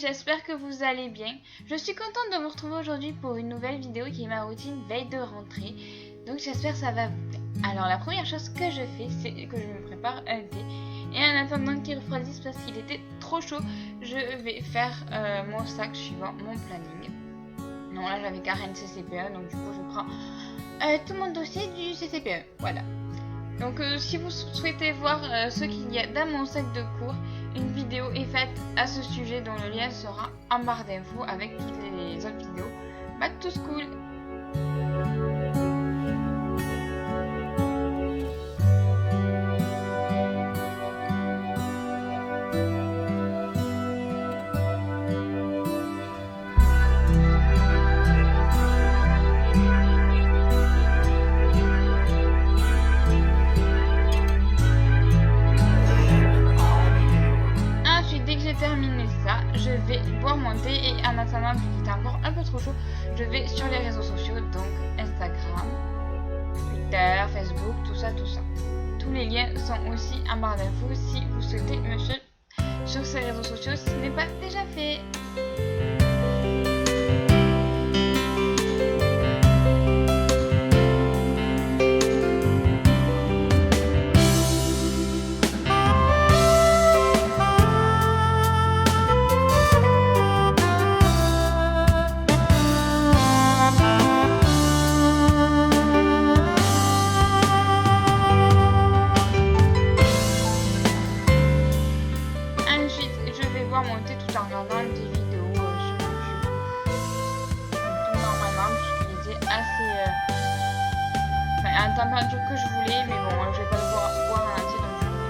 j'espère que vous allez bien. Je suis contente de vous retrouver aujourd'hui pour une nouvelle vidéo qui est ma routine veille de rentrée. Donc j'espère que ça va vous plaire. Alors la première chose que je fais, c'est que je me prépare un thé. Et en attendant qu'il refroidisse parce qu'il était trop chaud, je vais faire mon sac suivant mon planning. Non, là j'avais Karen CCPE, donc du coup je prends tout mon dossier du CCPE. Voilà. Donc si vous souhaitez voir ce qu'il y a dans mon sac de cours, une vidéo est faite à ce sujet dont le lien sera en barre d'infos avec toutes les autres vidéos Back to School. Terminé ça, je vais boire mon thé et en attendant, vu qu'il était encore un peu trop chaud, je vais sur les réseaux sociaux, donc Instagram, Twitter, Facebook, tout ça. Tous les liens sont aussi en barre d'infos si vous souhaitez me suivre sur ces réseaux sociaux si ce n'est pas déjà fait. Monter tout en regardant des vidéos sur YouTube. Tout normalement puisqu'il était assez à la température que je voulais, mais bon je vais pas le boire en entier donc du coup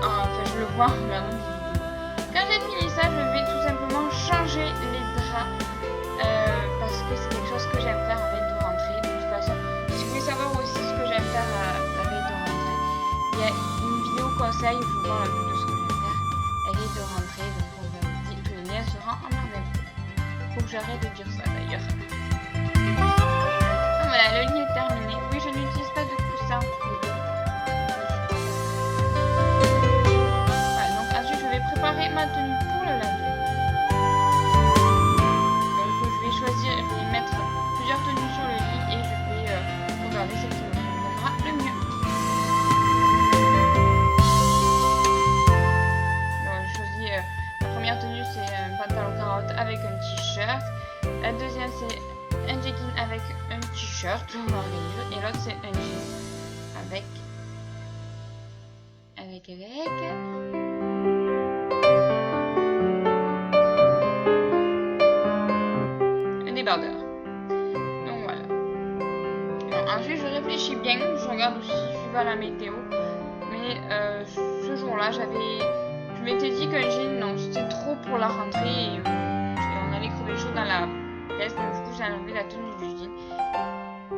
enfin je le vois en regardant des vidéos. Quand j'ai fini ça, je vais tout simplement changer les draps parce que c'est quelque chose que j'aime faire en veille de rentrée. De toute façon, si vous voulez savoir aussi ce que j'aime faire la veille de rentrée, il y a une vidéo conseil où je vous parle un peu de ce que de rentrer, donc on va vous dire que le lien sera en barre d'infos. Faut que j'arrête de dire ça d'ailleurs. Donc voilà, le lit est terminé. Oui, je n'utilise pas de coussin pour les deux. Voilà, donc ensuite je vais préparer ma tenue pour le lundi. Donc je vais choisir, je vais mettre plusieurs tenues sur le lit et je vais regarder celle qui me conviendra le mieux. La première tenue c'est un pantalon carotte avec un t-shirt, la deuxième c'est un jegging avec un t-shirt et l'autre c'est un jean avec un débardeur. Donc voilà. Bon, ensuite je réfléchis bien, je regarde aussi suivant la météo, mais ce jour-là je m'étais dit qu'un jean, non, c'était trop pour la rentrée et on allait crever chaud dans la pièce, donc du coup j'ai enlevé la tenue du jean.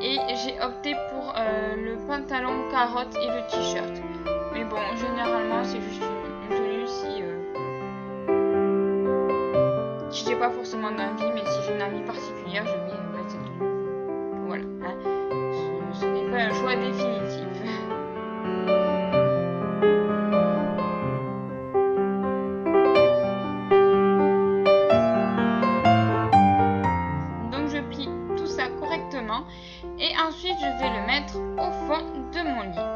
Et j'ai opté pour le pantalon carotte et le t-shirt. Mais bon, généralement c'est juste une tenue si j'ai pas forcément d'envie, mais si j'ai une envie particulière, je vais mettre cette tenue. Voilà, hein. Ce n'est pas un choix définitif. Et ensuite je vais le mettre au fond de mon lit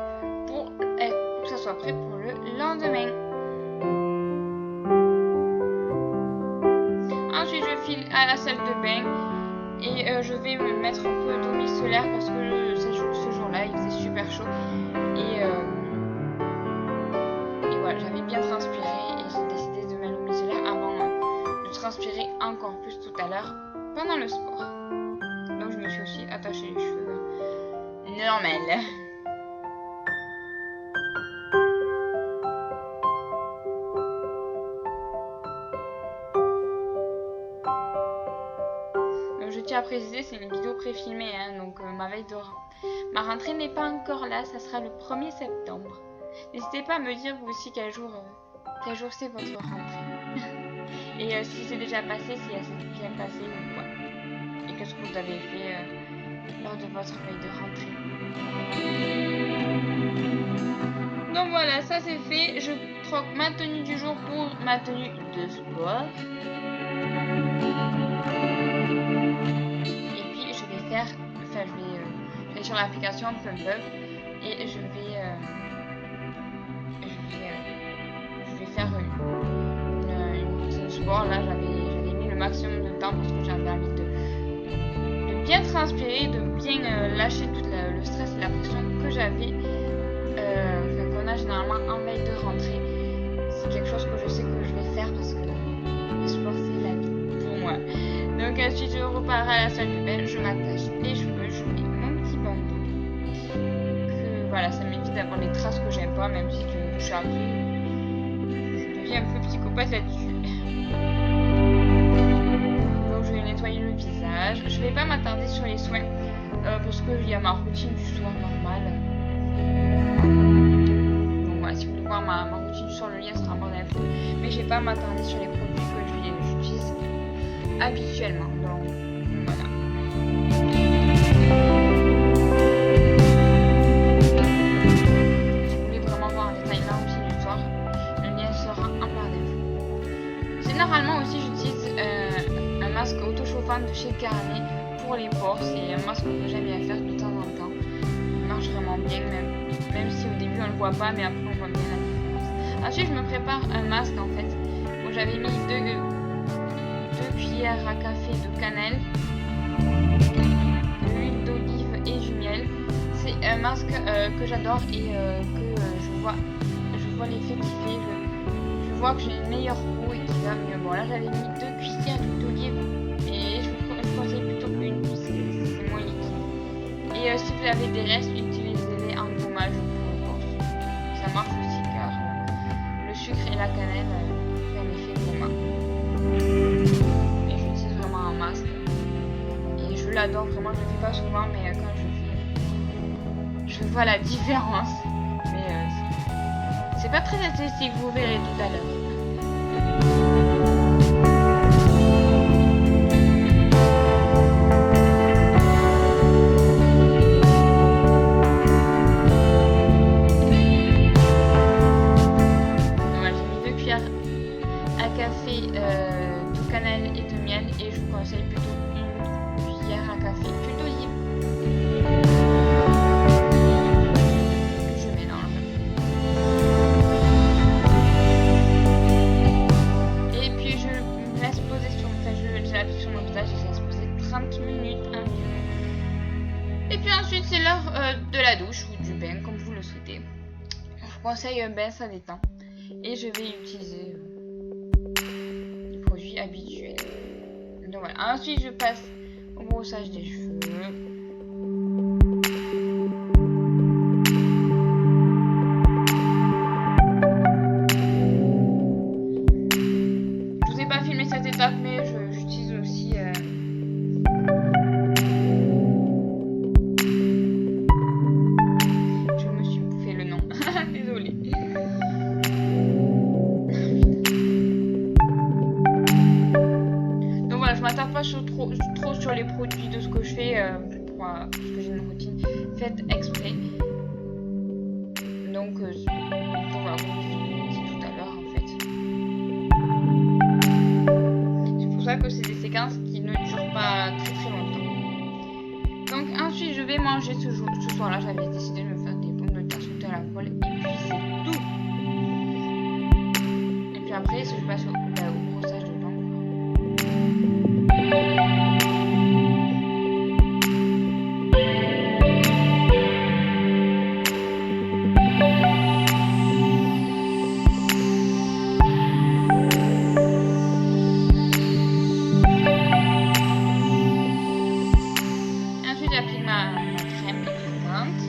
pour que ça soit prêt pour le lendemain. Ensuite je file à la salle de bain et je vais me mettre un peu d'eau micellaire parce que ce jour-là il faisait super chaud et voilà, j'avais bien transpiré et j'ai décidé de mettre l'eau micellaire avant de transpirer encore plus tout à l'heure pendant le sport. Donc je me suis aussi attaché les cheveux normal. Donc je tiens à préciser, c'est une vidéo pré-filmée, hein, donc ma rentrée n'est pas encore là, ça sera le 1er septembre. N'hésitez pas à me dire vous aussi quel jour c'est votre rentrée. Et si c'est déjà passé, si elle s'est bien passée ou quoi. Et qu'est-ce que vous avez fait lors de votre veille de rentrée. Donc voilà, ça c'est fait. Je troque ma tenue du jour pour ma tenue de sport. Et puis je vais faire, enfin je vais sur l'application PumpUp et je vais faire une routine de sport. Là j'avais mis le maximum de temps parce que j'avais envie de bien transpirer, de bien lâcher tout le stress et la pression que j'avais, qu'on a généralement en veille de rentrée. C'est quelque chose que je sais que je vais faire parce que le sport c'est la vie pour moi. Donc ensuite je repars à la salle de bain, je m'attache les cheveux, je mets mon petit bandeau. Que voilà, ça m'évite d'avoir les traces que j'aime pas, même si tu me touches après. Je deviens un peu psychopathe là-dessus. Donc je vais nettoyer le visage. Je vais pas m'attarder sur les soins parce qu'il y a ma routine du soir normale. Donc voilà, si vous voulez voir ma routine du soir, le lien sera en barre d'infos. Mais je vais pas m'attarder sur les produits que j'utilise habituellement. Donc voilà. Si vous voulez vraiment voir en détail ma routine du soir, le lien sera en barre d'infos. Généralement aussi j'utilise un masque auto-chauffant de chez Garnier pour les pores. C'est un masque que j'aime bien faire de temps en temps. Il marche vraiment bien, même si au début on le voit pas, mais après on voit bien la différence. Ensuite je me prépare un masque en fait où j'avais mis 2 cuillères à café de cannelle, de l'huile d'olive et du miel. C'est un masque que j'adore et que je vois l'effet qu'il fait. Je vois que j'ai une meilleure peau et qui va mieux. Bon là j'avais mis 2 cuillères d'huile d'olive et je conseille plutôt qu'une, c'est moins liquide. Et si vous avez des restes, utilisez-les en gommage pour le corps. Ça marche aussi car le sucre et la cannelle font un effet gommage. Et j'utilise vraiment un masque. Et je l'adore vraiment, je le fais pas souvent, mais quand je le fais, je vois la différence. Mais c'est pas très esthétique, vous verrez tout à l'heure. De cannelle et de miel et je vous conseille plutôt une cuillère à café d'huile d'olive que je mélange. Et puis je me laisse poser sur mon visage et je laisse poser 30 minutes environ. Et puis ensuite c'est l'heure de la douche ou du bain comme vous le souhaitez. Je vous conseille un bain, ça détend. Et je vais utiliser habituel. Donc voilà. Ensuite je passe au brossage des cheveux. Je vous ai pas filmé cette étape mais j'utilise aussi je me suis bouffé le nom. Désolée. Je m'attarde pas trop sur les produits de ce que je fais parce que j'ai une routine faite exprès. Donc voilà, comme je vous l'ai dit tout à l'heure en fait. C'est pour ça que c'est des séquences qui ne durent pas très longtemps. Donc ensuite je vais manger ce soir-là. J'avais décidé de me faire des pommes de terre sautées à la poêle et puis c'est tout. Et puis après je passe au brossage de dents. Ensuite j'applique ma crème hydratante.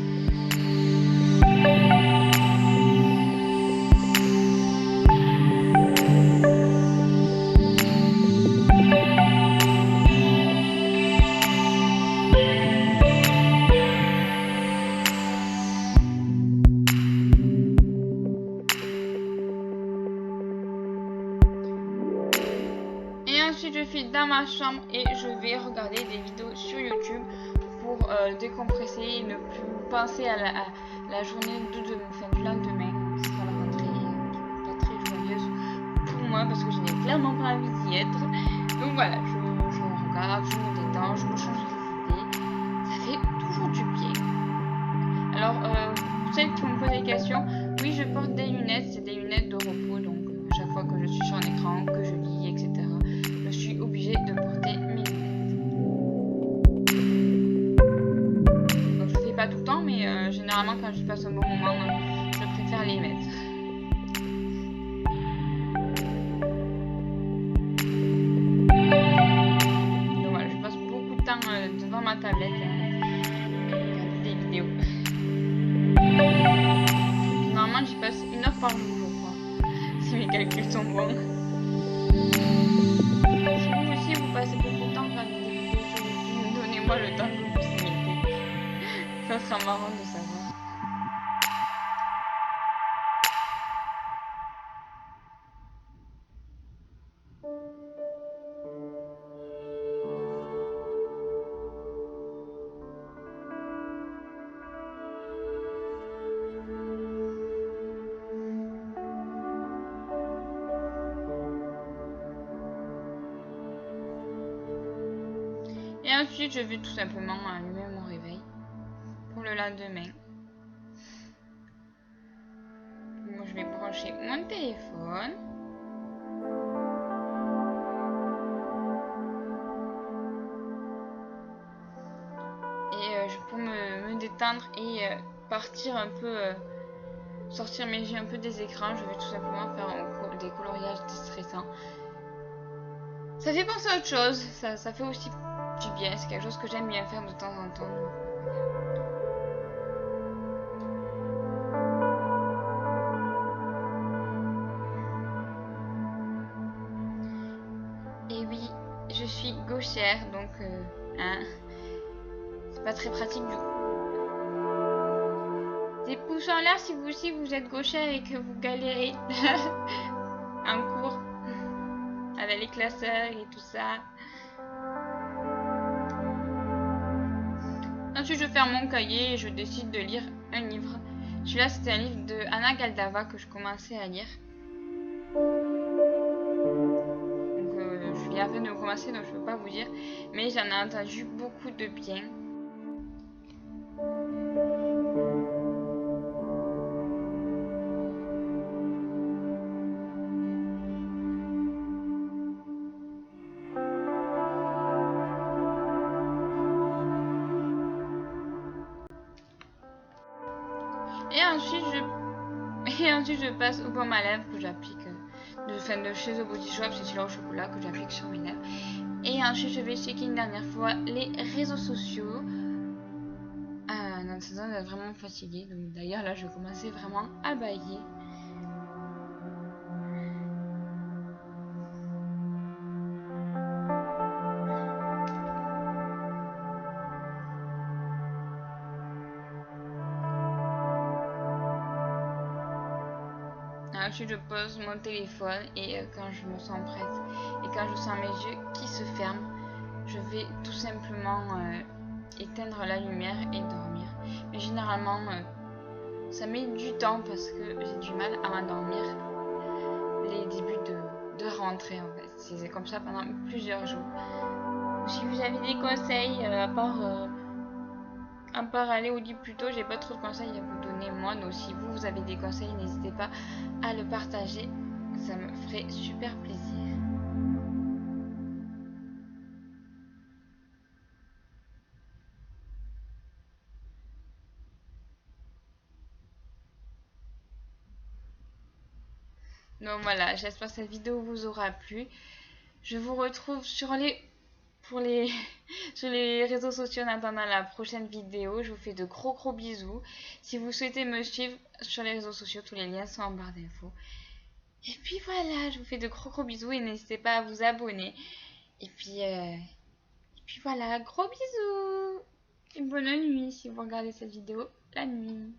Ensuite je suis dans ma chambre et je vais regarder des vidéos sur YouTube pour décompresser et ne plus penser à la journée du lendemain. moi parce que je n'ai clairement pas envie d'y être. Donc voilà, je regarde, je me détends, je me change les idées. Ça fait toujours du bien. Alors, pour celles qui me posent des questions, oui, je porte des lunettes, c'est des lunettes de repos. Donc, à chaque fois que je suis sur un écran, que je lis, etc., je suis obligée de porter mes lunettes. Donc, je le fais pas tout le temps, mais généralement, quand je passe un bon moment, je préfère les mettre. Donc voilà, je passe beaucoup de temps devant ma tablette regarder des vidéos. Normalement, j'y passe 1 heure par jour, je crois, si mes calculs sont bons. Si vous aussi, vous passez beaucoup de temps à regarder des vidéos sur YouTube, donnez-moi le temps que vous y mettez. Ça sera marrant de savoir. Et ensuite, je vais tout simplement allumer mon réveil pour le lendemain. Moi, je vais brancher mon téléphone. Et pour me détendre et partir un peu, sortir mes yeux un peu des écrans, je vais tout simplement faire des coloriages déstressants. Ça fait penser à autre chose, ça fait aussi du bien, c'est quelque chose que j'aime bien faire de temps en temps. Et oui, je suis gauchère, donc hein, c'est pas très pratique du coup. Des pouces en l'air si vous aussi vous êtes gauchère et que vous galérez en cours avec les classeurs et tout ça. Ensuite, je ferme mon cahier et je décide de lire un livre. Celui-là, c'était un livre de Anna Galdava que je commençais à lire. Donc, je viens à peine de commencer, donc je peux pas vous dire. Mais j'en ai entendu beaucoup de bien. Et ensuite, je passe au baume à lèvres que j'applique de chez The Body Shop, c'est celui-là au chocolat que j'applique sur mes lèvres. Et ensuite, je vais checker une dernière fois les réseaux sociaux. Non, ça donne vraiment fatiguée. Donc d'ailleurs, là, je vais commencer vraiment à bailler. Ensuite, je pose mon téléphone et quand je me sens prête et quand je sens mes yeux qui se ferment, je vais tout simplement éteindre la lumière et dormir. Mais généralement, ça met du temps parce que j'ai du mal à m'endormir les débuts de rentrée en fait. C'est comme ça pendant plusieurs jours. Si vous avez des conseils, à part aller au lit plus tôt, j'ai pas trop de conseils à vous donner moi. Donc si vous avez des conseils, n'hésitez pas à le partager. Ça me ferait super plaisir. Donc voilà, j'espère que cette vidéo vous aura plu. Je vous retrouve sur les réseaux sociaux en attendant la prochaine vidéo. Je vous fais de gros bisous. Si vous souhaitez me suivre sur les réseaux sociaux, tous les liens sont en barre d'infos. Et puis voilà, je vous fais de gros bisous et n'hésitez pas à vous abonner. Et puis voilà, gros bisous. Et bonne nuit si vous regardez cette vidéo la nuit.